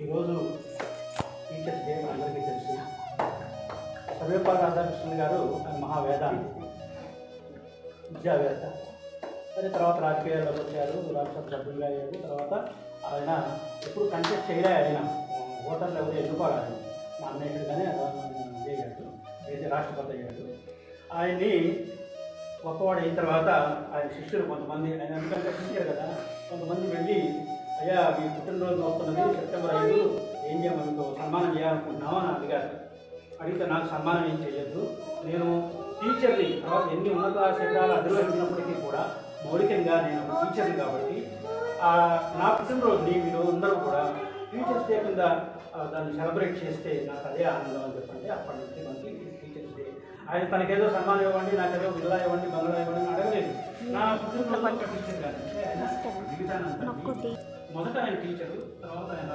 ఈరోజు teachers day అందరికీ తెలుసు. సర్వేపల్లి రాధాకృష్ణ గారు ఆయన మహావేదాంతి, విద్యావేత్త. సరే, తర్వాత రాజకీయాల్లోకి వచ్చారు, రాజ్యసభ సభ్యులుగా అయ్యారు. తర్వాత ఆయన ఎప్పుడు కంటెస్ట్ చేయలే. ఆయన ఓటర్లు ఎవరు ఎన్నుకోవాలి, ఆయన నామినేటెడ్గానే చేయగలడు, అయితే రాష్ట్రపతి అయ్యాడు. ఆయన్ని గొప్పవాడు అయిన తర్వాత ఆయన శిష్యులు కొంతమంది, ఆయన ఎందుకంటే టీచర్ కదా, కొంతమంది వెళ్ళి, అయ్యా మీ పుట్టినరోజు వస్తున్నది సెప్టెంబర్ 5, ఏం చేయమనుకో సన్మానం చేయాలనుకుంటున్నావు అని అడిగారు. అడిగితే నాకు సన్మానం ఏం చేయొద్దు, నేను టీచర్ని, తర్వాత ఎన్ని ఉన్నత శిఖరాలు అధిరోహించినప్పటికీ కూడా మౌలికంగా నేను టీచర్ని కాబట్టి నా పుట్టినరోజుని మీరు అందరూ కూడా టీచర్స్ డే కింద దాన్ని సెలబ్రేట్ చేస్తే నాకు అదే ఆనందం అని చెప్పండి. అప్పటి నుంచి మనకి టీచర్స్ డే. ఆయన తనకేదో సన్మానం ఇవ్వండి, నాకేదో విల్లా ఇవ్వండి, బంగ్లా ఇవ్వండి అని అడగలేదు. నా పుట్టినరోజు టీచర్ కానీ ఆయన జీవితాన్ని మొదట ఆయన టీచరు, తర్వాత ఆయన